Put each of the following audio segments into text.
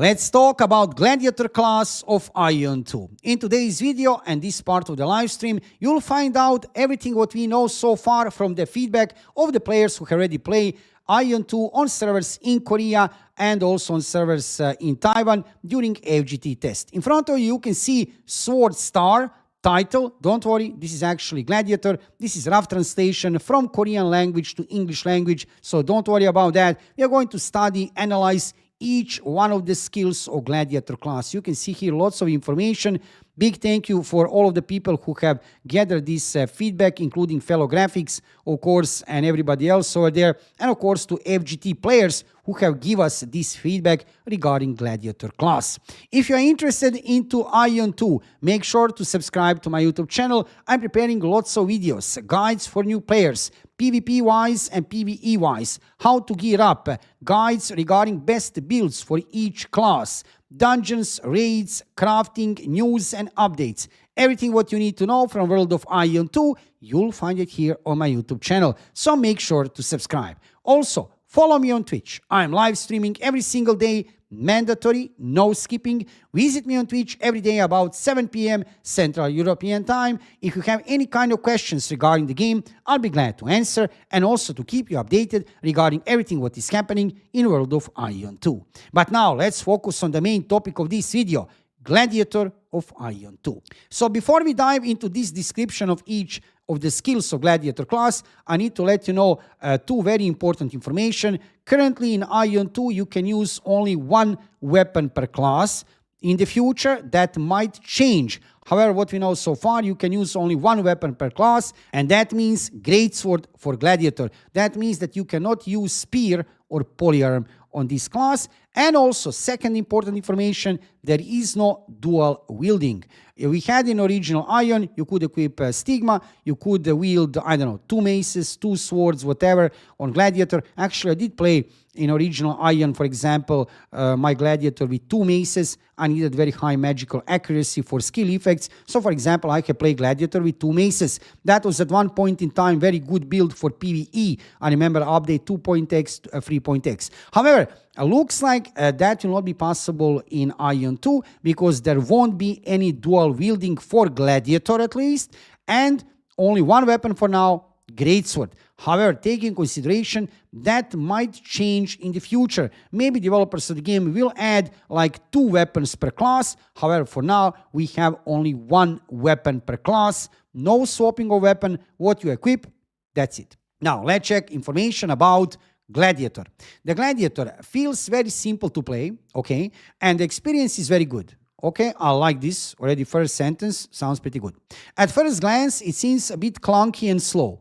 Let's talk about Gladiator class of AION 2. In today's video and this part of the live stream, you'll find out everything what we know so far from the feedback of the players who already play AION 2 on servers in Korea and also on servers in Taiwan during FGT test. In front of you, you can see Sword Star title. Don't worry, this is actually Gladiator. This is rough translation from Korean language to English language, so don't worry about that. We are going to study, analyze each one of the skills of Gladiator class. You can see here lots of information. Big thank you for all of the people who have gathered this feedback, including fellow graphics, of course, and everybody else over there. And of course to FGT players who have given us this feedback regarding Gladiator class. If you are interested into AION 2, make sure to subscribe to my YouTube channel. I'm preparing lots of videos, guides for new players, PvP-wise and PvE-wise, how to gear up, guides regarding best builds for each class, dungeons, raids, crafting, news and updates. Everything what you need to know from World of AION 2, you'll find it here on my YouTube channel. So make sure to subscribe. Also, follow me on Twitch. I'm live streaming every single day, mandatory, no skipping. Visit me on Twitch every day about 7 p.m. Central European Time. If you have any kind of questions regarding the game, I'll be glad to answer and also to keep you updated regarding everything what is happening in World of AION 2. But now let's focus on the main topic of this video, Gladiator of AION 2. So before we dive into this description of each of the skills of Gladiator class, I need to let you know two very important information. Currently in AION 2, you can use only one weapon per class. In the future, that might change. However, what we know so far, you can use only one weapon per class, and that means Greatsword for Gladiator. That means that you cannot use Spear or Polyarm on this class. And also, second important information, there is no dual wielding. We had in original AION, you could equip Stigma, you could wield, I don't know, 2 maces, 2 swords, whatever. On Gladiator, actually I did play in original AION, for example, my Gladiator with 2 maces. I needed very high magical accuracy for skill effects. So for example, I can play Gladiator with 2 maces. That was at one point in time very good build for PvE. I remember update 2.x to 3.x. However, looks like that will not be possible in AION 2 because there won't be any dual wielding for Gladiator at least, and only one weapon for now, Greatsword. However, take in consideration that might change in the future. Maybe developers of the game will add like 2 weapons per class. However, for now, we have only 1 weapon per class. No swapping of weapon. What you equip, that's it. Now, let's check information about Gladiator. The Gladiator feels very simple to play, okay, and the experience is very good. Okay, I like this. Already first sentence sounds pretty good. At first glance, it seems a bit clunky and slow.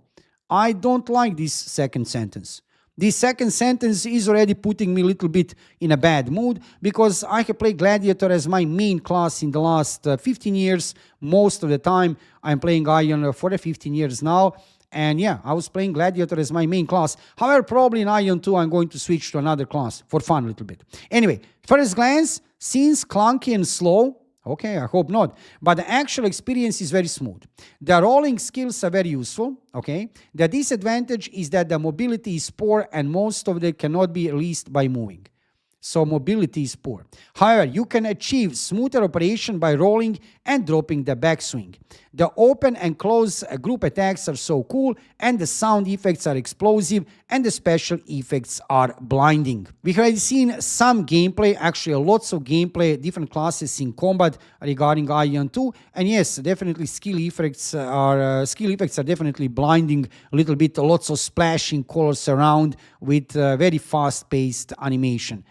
I don't like this second sentence. This second sentence is already putting me a little bit in a bad mood because I have played Gladiator as my main class in the last 15 years. Most of the time, I'm playing AION for the 15 years now. And yeah, I was playing Gladiator as my main class. However, probably in AION 2, I'm going to switch to another class for fun a little bit. Anyway, first glance, seems clunky and slow. Okay, I hope not. But the actual experience is very smooth. The rolling skills are very useful. Okay. The disadvantage is that the mobility is poor and most of them cannot be released by moving. So mobility is poor. However, you can achieve smoother operation by rolling and dropping the backswing. The open and close group attacks are so cool, and the sound effects are explosive, and the special effects are blinding. We have already seen some gameplay, actually lots of gameplay, different classes in combat regarding AION 2, and yes, definitely skill effects are definitely blinding a little bit, lots of splashing colors around with very fast-paced animation.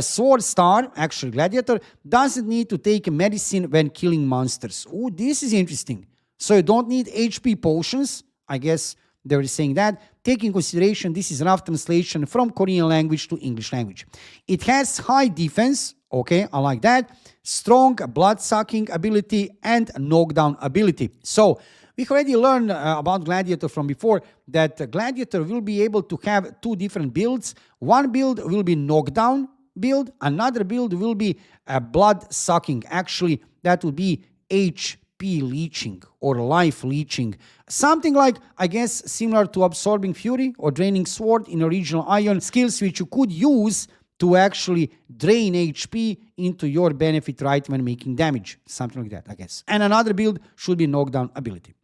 Sword Star, actually Gladiator, doesn't need to take medicine when killing monsters. Oh, this is interesting. So you don't need HP potions. I guess they were saying that. Take in consideration, this is rough translation from Korean language to English language. It has high defense. Okay, I like that. Strong blood-sucking ability and knockdown ability. So we already learned about Gladiator from before that Gladiator will be able to have 2 different builds. One build will be knockdown build, another build will be blood sucking. Actually, that would be HP leeching or life leeching. Something like, I guess, similar to absorbing fury or draining sword in original AION, skills which you could use to actually drain HP into your benefit, right, when making damage. Something like that, I guess. And another build should be knockdown ability.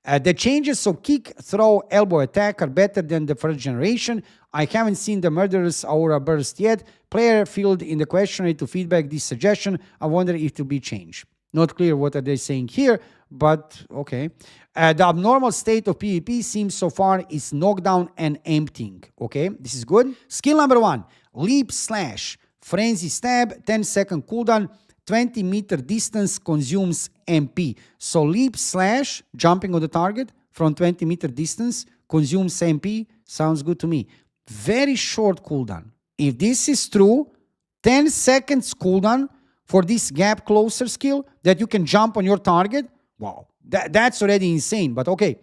The changes, so kick, throw, elbow attack are better than the first generation. I haven't seen the Murderous Aura burst yet. Player filled in the questionnaire to feedback this suggestion. I wonder if it will be changed. Not clear what are they saying here, but okay. The abnormal state of PvP seems so far is knockdown and emptying. Okay, this is good. Skill number 1, leap slash, frenzy stab, 10-second cooldown, 20-meter distance consumes MP. So leap slash, jumping on the target from 20-meter distance, consumes MP. Sounds good to me. Very short cooldown. If this is true, 10 seconds cooldown for this gap closer skill that you can jump on your target. Wow, that's already insane, but okay.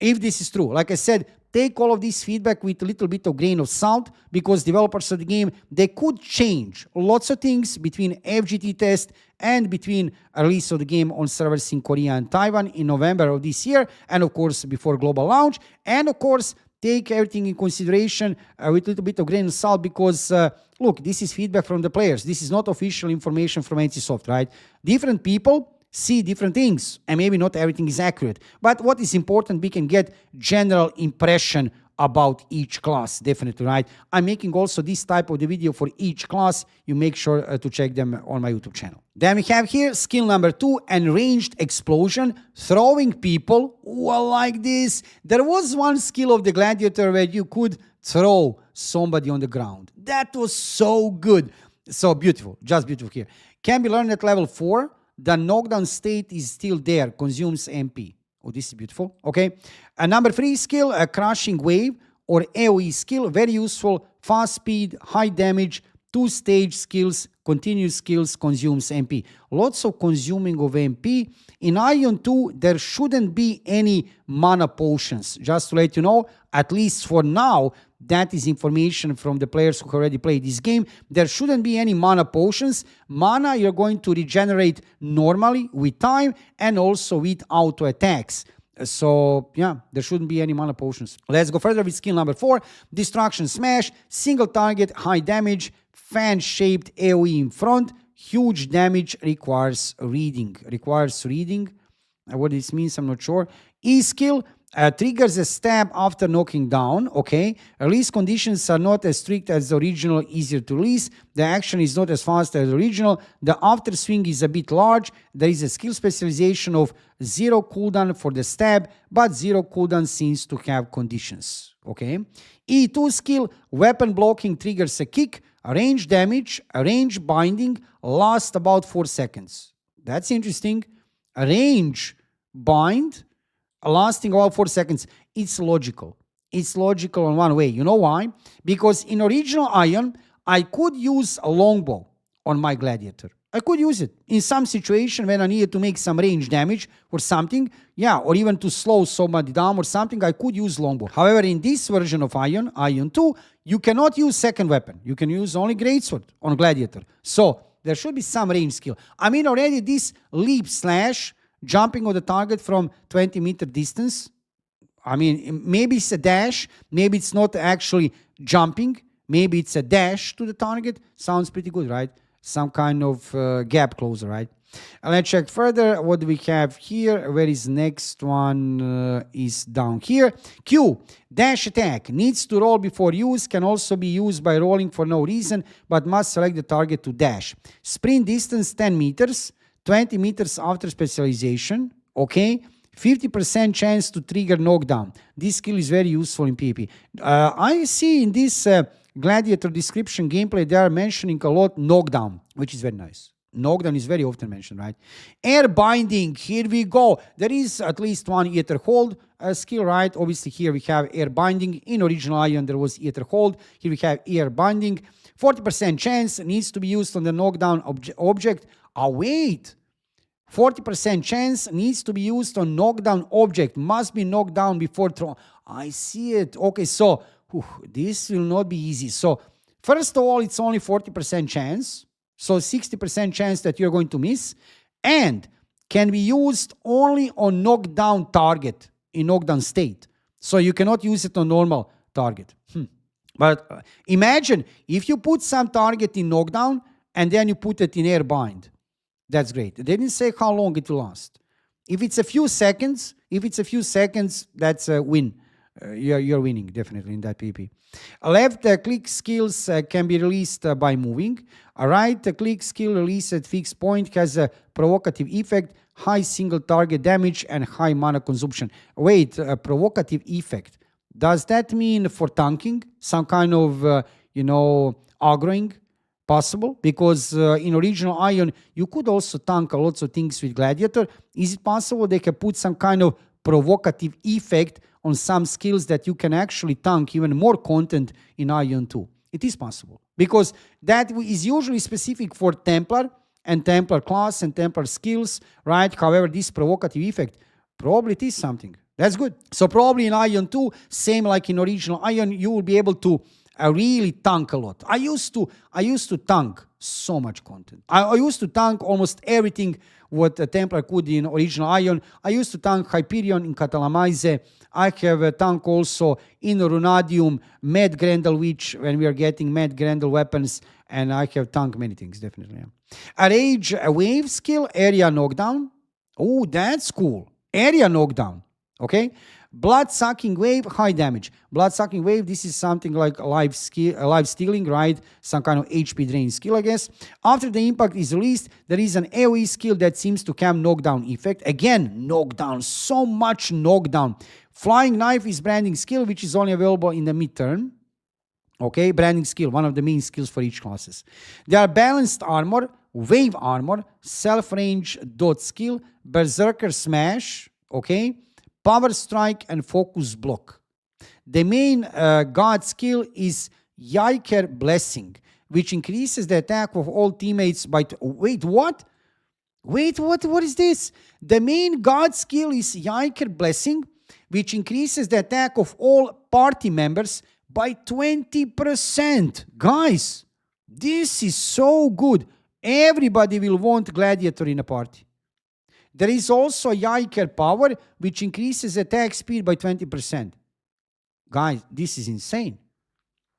If this is true, like I said, take all of this feedback with a little bit of grain of salt, because developers of the game, they could change lots of things between FGT test and between a release of the game on servers in Korea and Taiwan in November of this year, and of course before global launch, and of course take everything in consideration with a little bit of grain of salt, because look, this is feedback from the players. This is not official information from NCSoft, right? Different people see different things, and maybe not everything is accurate. But what is important, we can get general impression about each class, definitely, right? I'm making also this type of the video for each class. You make sure to check them on my YouTube channel. Then we have here skill number 2, and ranged explosion, throwing people. Ooh, I like this. There was one skill of the Gladiator where you could throw somebody on the ground. That was so good. So beautiful, just beautiful here. Can be learned at level 4. The knockdown state is still there, consumes MP. Oh, this is beautiful. Okay. Number 3 skill, a crushing wave or AoE skill, very useful, fast speed, high damage, 2-stage skills, continuous skills, consumes MP. Lots of consuming of MP. In AION 2, there shouldn't be any mana potions. Just to let you know, at least for now, that is information from the players who already played this game. There shouldn't be any mana potions. Mana you're going to regenerate normally with time and also with auto attacks. So yeah, there shouldn't be any mana potions. Let's go further with skill number 4. Destruction Smash, single target, high damage, fan-shaped AoE in front, huge damage, requires reading. Requires reading. What this means, I'm not sure. E skill, triggers a stab after knocking down. Okay. Release conditions are not as strict as the original, easier to release. The action is not as fast as the original. The after swing is a bit large. There is a skill specialization of 0 cooldown for the stab, but 0 cooldown seems to have conditions. Okay. E2 skill, weapon blocking, triggers a kick, range damage, range binding, lasts about 4 seconds. That's interesting. A range bind lasting about 4 seconds. It's logical. It's logical in one way. You know why? Because in original AION, I could use a longbow on my Gladiator. I could use it in some situation when I needed to make some range damage or something. Yeah, or even to slow somebody down or something, I could use longbow. However, in this version of AION, AION 2, you cannot use second weapon. You can use only greatsword on Gladiator. So there should be some range skill. I mean, already this leap slash, jumping on the target from 20-meter distance. I mean, maybe it's a dash. Maybe it's not actually jumping. Maybe it's a dash to the target. Sounds pretty good, right? Some kind of gap closer, right? And let's check further. What do we have here? Where is next one? Is down here. Q, dash attack. Needs to roll before use. Can also be used by rolling for no reason, but must select the target to dash. Sprint distance 10 meters. 20 meters after specialization, okay? 50% chance to trigger knockdown. This skill is very useful in PvP. I see in this Gladiator description gameplay, they are mentioning a lot knockdown, which is very nice. Knockdown is very often mentioned, right? Air binding, here we go. There is at least one Ether hold skill, right? Obviously here we have air binding. In original AION there was Ether hold. Here we have air binding. 40% chance needs to be used on the knockdown object. Oh, wait. 40% chance needs to be used on knockdown object. Must be knocked down before throw. I see it. Okay, so this will not be easy. So first of all, it's only 40% chance. So 60% chance that you're going to miss. And can be used only on knockdown target in knockdown state. So you cannot use it on normal target. But imagine if you put some target in knockdown and then you put it in air bind. That's great. They didn't say how long it will last. If it's a few seconds, that's a win. You're winning definitely in that PvP. Left click skills can be released by moving. A right click skill release at fixed point has a provocative effect, high single target damage, and high mana consumption. Wait, a provocative effect. Does that mean for tanking? Some kind of, aggroing? Possible? Because in original AION, you could also tank lots of things with Gladiator. Is it possible they can put some kind of provocative effect on some skills that you can actually tank even more content in AION 2? It is possible. Because that is usually specific for Templar and Templar class and Templar skills, right? However, this provocative effect, probably it is something. That's good. So probably in AION 2, same like in original AION, you will be able to really tank a lot. I used to tank so much content. I used to tank almost everything what a Templar could in original AION. I used to tank Hyperion in Catalamaise. I have a tank also in Runadium, Mad Grendel Witch, when we are getting Mad Grendel weapons, and I have tanked many things, definitely. Yeah. A Rage Wave skill, area knockdown. Oh, that's cool. Area knockdown, okay? Blood-sucking wave, high damage. Blood-sucking wave, this is something like life stealing, right? Some kind of HP drain skill, I guess. After the impact is released, there is an AoE skill that seems to have knockdown effect. Again, knockdown, so much knockdown. Flying knife is branding skill, which is only available in the midterm. Okay, branding skill, one of the main skills for each classes. There are balanced armor, wave armor, self-range dot skill, berserker smash, okay? Power strike and focus block. The main god skill is Yiker Blessing, which increases the attack of all teammates by... Wait, what? Wait, what is this? The main god skill is Yiker Blessing, which increases the attack of all party members by 20%. Guys, this is so good. Everybody will want Gladiator in a party. There is also Yiker Power, which increases attack speed by 20%. Guys, this is insane.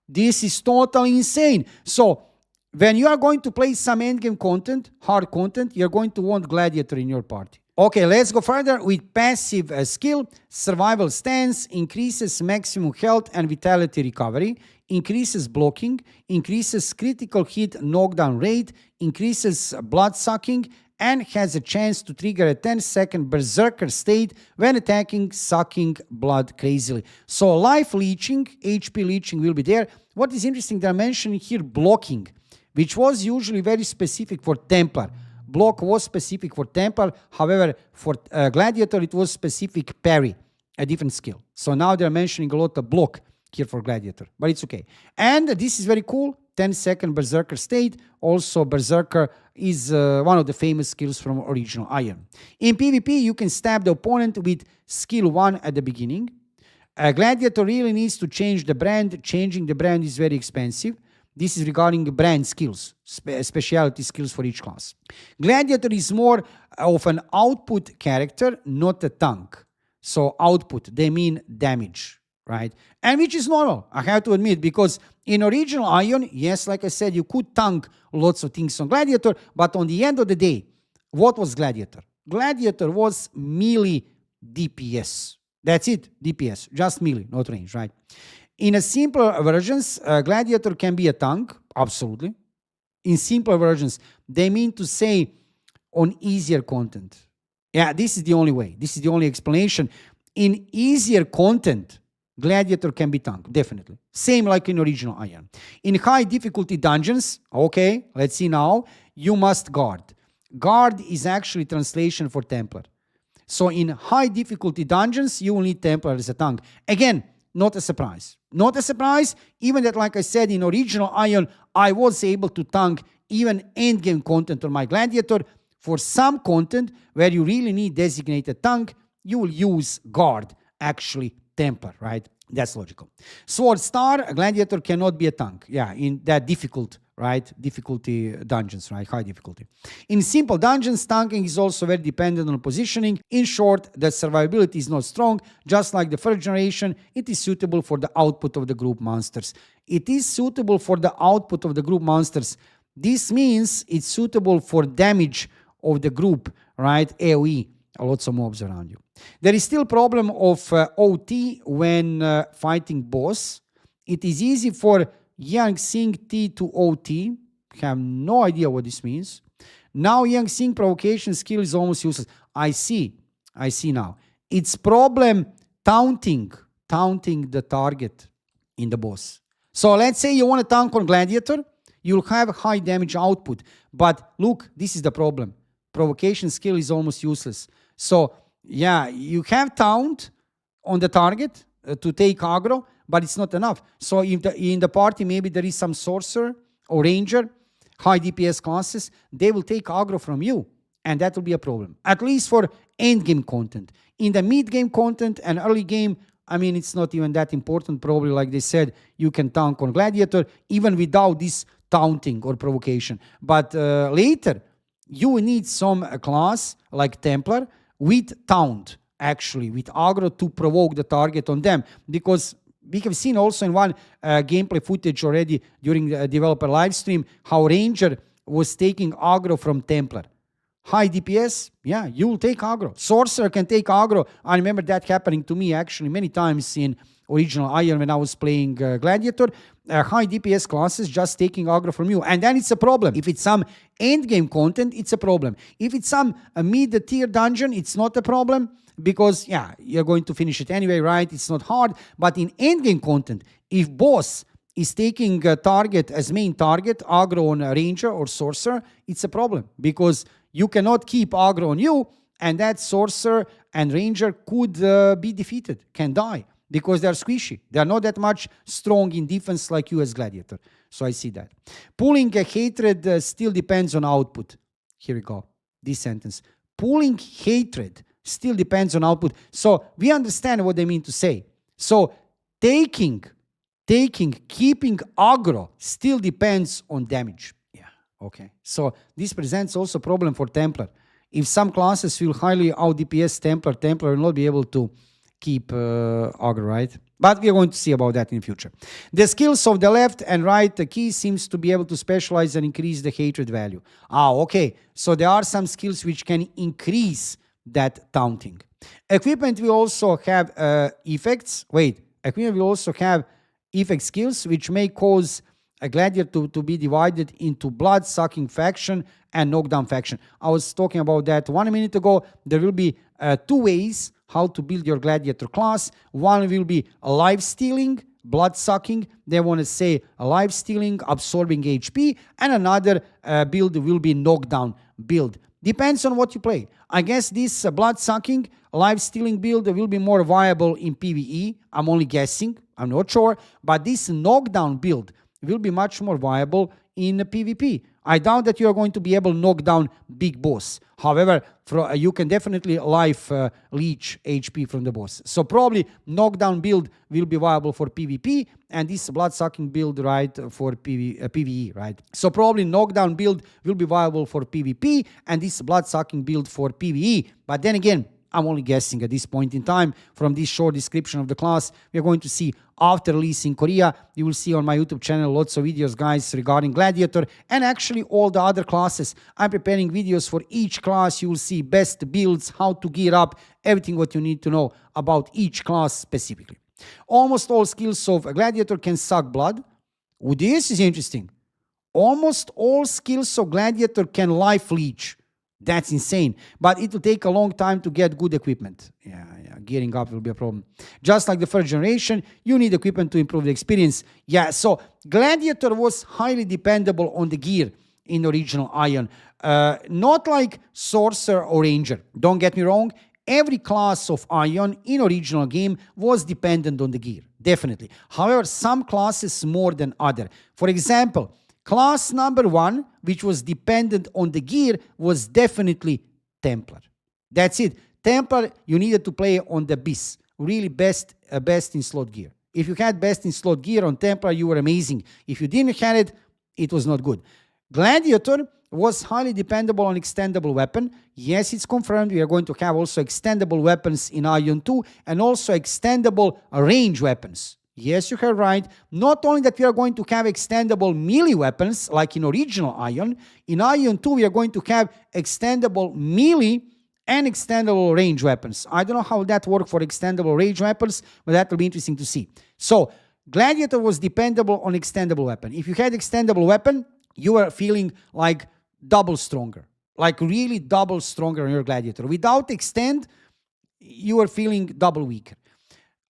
This is totally insane. So, when you are going to play some endgame content, hard content, you're going to want Gladiator in your party. Okay, let's go further with passive skill. Survival Stance increases maximum health and vitality recovery, increases blocking, increases critical hit knockdown rate, increases blood sucking, and has a chance to trigger a 10-second berserker state when attacking, sucking blood crazily. So life leeching, HP leeching will be there. What is interesting, they're mentioning here blocking, which was usually very specific for Templar. Block was specific for Templar, however, for Gladiator it was specific parry, a different skill. So now they're mentioning a lot of block here for Gladiator, but it's okay. And this is very cool, 10-second berserker state. Also, berserker is one of the famous skills from original AION. In PvP, you can stab the opponent with skill 1 at the beginning. Gladiator really needs to change the brand. Changing the brand is very expensive. This is regarding brand skills, specialty skills for each class. Gladiator is more of an output character, not a tank. So output, they mean damage, right? And which is normal, I have to admit, because in original AION, yes, like I said, you could tank lots of things on Gladiator, but on the end of the day, what was Gladiator? Gladiator was melee DPS. That's it, DPS, just melee, not range, right? In a simpler versions, Gladiator can be a tank, absolutely. In simpler versions, they mean to say on easier content. Yeah, this is the only way. This is the only explanation. In easier content, Gladiator can be tank, definitely. Same like in original AION. In high difficulty dungeons, okay, let's see now, you must guard. Guard is actually translation for Templar. So in high difficulty dungeons, you will need Templar as a tank. Again, not a surprise. Not a surprise, even that, like I said, in original AION, I was able to tank even endgame content on my Gladiator. For some content where you really need designated tank, you will use guard, actually Templar, right? That's logical. Sword Star, a Gladiator cannot be a tank, yeah, in that difficult right? Difficulty dungeons, right? High difficulty. In simple dungeons, tanking is also very dependent on positioning. In short, the survivability is not strong. Just like the first generation, it is suitable for the output of the group monsters. It is suitable for the output of the group monsters. This means it's suitable for damage of the group, right? AoE, lots of mobs around you. There is still problem of OT when fighting boss. It is easy for Yang Sing T to OT. Have no idea what this means. Now Yang Sing provocation skill is almost useless. I see now. It's problem taunting the target in the boss. So let's say you want to tank on Gladiator, you'll have high damage output. But look, this is the problem. Provocation skill is almost useless. So yeah, you have taunt on the target to take aggro, but it's not enough. So if in the party maybe there is some sorcerer or ranger, high DPS classes, they will take aggro from you, and that will be a problem, at least for end game content. In the mid game content and early game, I mean, it's not even that important. Probably, like they said, you can tank on Gladiator even without this taunting or provocation. But later, you need some class like Templar with taunt, actually, with aggro to provoke the target on them. Because we have seen also in one gameplay footage already during the developer live stream how Ranger was taking aggro from Templar. High DPS, yeah, you will take aggro. Sorcerer can take aggro. I remember that happening to me actually many times in original AION when I was playing Gladiator. High DPS classes just taking aggro from you. And then it's a problem. If it's some end game content, it's a problem. If it's some mid-tier dungeon, it's not a problem because, yeah, you're going to finish it anyway, right? It's not hard. But in end game content, if boss is taking a target as main target, aggro on a ranger or sorcerer, it's a problem because you cannot keep aggro on you, and that sorcerer and ranger could be defeated, can die, because they're squishy. They're not that much strong in defense like you as Gladiator. So I see that. Pulling a hatred still depends on output. Here we go. This sentence. Pulling hatred still depends on output. So we understand what they mean to say. So keeping aggro still depends on damage. Okay, so this presents also a problem for Templar. If some classes will highly out DPS Templar will not be able to keep aggro, right? But we are going to see about that in the future. The skills of the left and right key seems to be able to specialize and increase the hatred value. Okay, so there are some skills which can increase that taunting. Equipment will also have effects. Equipment will also have effect skills which may cause a Gladiator to be divided into blood-sucking faction and knockdown faction. I was talking about that 1 minute ago. There will be two ways how to build your Gladiator class. One will be life-stealing, blood-sucking. They want to say life-stealing, absorbing HP. And another build will be knockdown build. Depends on what you play. I guess this blood-sucking, life-stealing build will be more viable in PvE. I'm only guessing. I'm not sure. But this knockdown build will be much more viable in PvP. I doubt that you are going to be able to knock down big boss. However, you can definitely life leech HP from the boss. So probably knockdown build will be viable for PvP, and this blood-sucking build, right, for PvE, right? So probably knockdown build will be viable for PvP, and this blood-sucking build for PvE. But then again, I'm only guessing at this point in time. From this short description of the class, we are going to see after release in Korea. You will see on my YouTube channel lots of videos, guys, regarding Gladiator and actually all the other classes. I'm preparing videos for each class. You will see best builds, how to gear up, everything what you need to know about each class specifically. Almost all skills of a Gladiator can suck blood. This is interesting. Almost all skills of Gladiator can life leech. That's insane. But it will take a long time to get good equipment. Yeah, gearing up will be a problem. Just like the first generation, you need equipment to improve the experience. Yeah, so Gladiator was highly dependable on the gear in original AION. Not like Sorcerer or Ranger. Don't get me wrong. Every class of AION in original game was dependent on the gear. Definitely. However, some classes more than other. For example, class number 1, which was dependent on the gear, was definitely Templar. That's it. Templar, you needed to play on the BIS. Really best in slot gear. If you had best in slot gear on Templar, you were amazing. If you didn't have it, it was not good. Gladiator was highly dependable on extendable weapon. Yes, it's confirmed. We are going to have also extendable weapons in AION 2 and also extendable range weapons. Yes, you heard right. Not only that we are going to have extendable melee weapons like in original AION, in AION 2 we are going to have extendable melee and extendable range weapons. I don't know how that works for extendable range weapons, but that will be interesting to see. So, Gladiator was dependable on extendable weapon. If you had extendable weapon, you were feeling like double stronger, like really double stronger on your Gladiator. Without extend, you were feeling double weaker.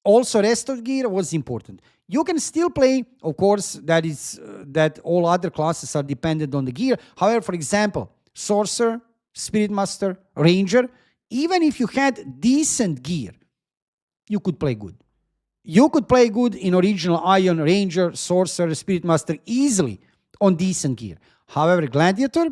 Also, rest of gear was important. You can still play, of course, that all other classes are dependent on the gear. However, for example, Sorcerer, Spirit Master, Ranger, even if you had decent gear, you could play good. You could play good in original AION, Ranger, Sorcerer, Spirit Master easily on decent gear. However, Gladiator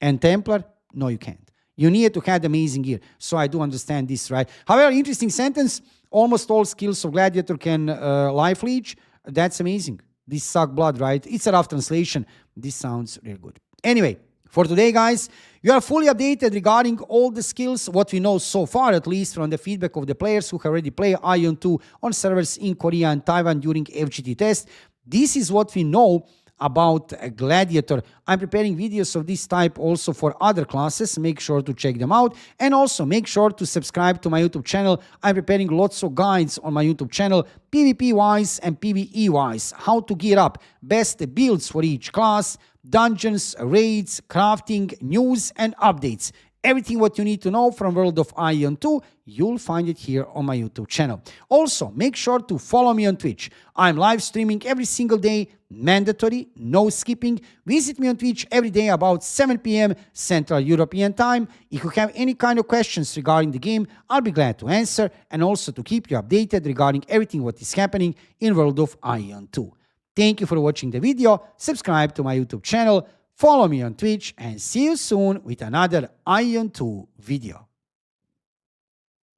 and Templar, no, you can't. You need to have amazing gear. So I do understand this, right? However, interesting sentence. Almost all skills of Gladiator can life leech. That's amazing. This suck blood, right? It's a rough translation. This sounds real good. Anyway, for today, guys, you are fully updated regarding all the skills, what we know so far, at least from the feedback of the players who already play AION 2 on servers in Korea and Taiwan during FGT test. This is what we know about Gladiator. I'm preparing videos of this type also for other classes. Make sure to check them out. And also make sure to subscribe to my YouTube channel. I'm preparing lots of guides on my YouTube channel, PvP-wise and PvE-wise. How to gear up, best builds for each class, dungeons, raids, crafting, news, and updates. Everything what you need to know from World of AION 2, you'll find it here on my YouTube channel. Also, make sure to follow me on Twitch. I'm live streaming every single day, mandatory, no skipping. Visit me on Twitch every day about 7 p.m. Central European Time. If you have any kind of questions regarding the game, I'll be glad to answer and also to keep you updated regarding everything what is happening in World of AION 2. Thank you for watching the video. Subscribe to my YouTube channel. Follow me on Twitch and see you soon with another AION 2 video.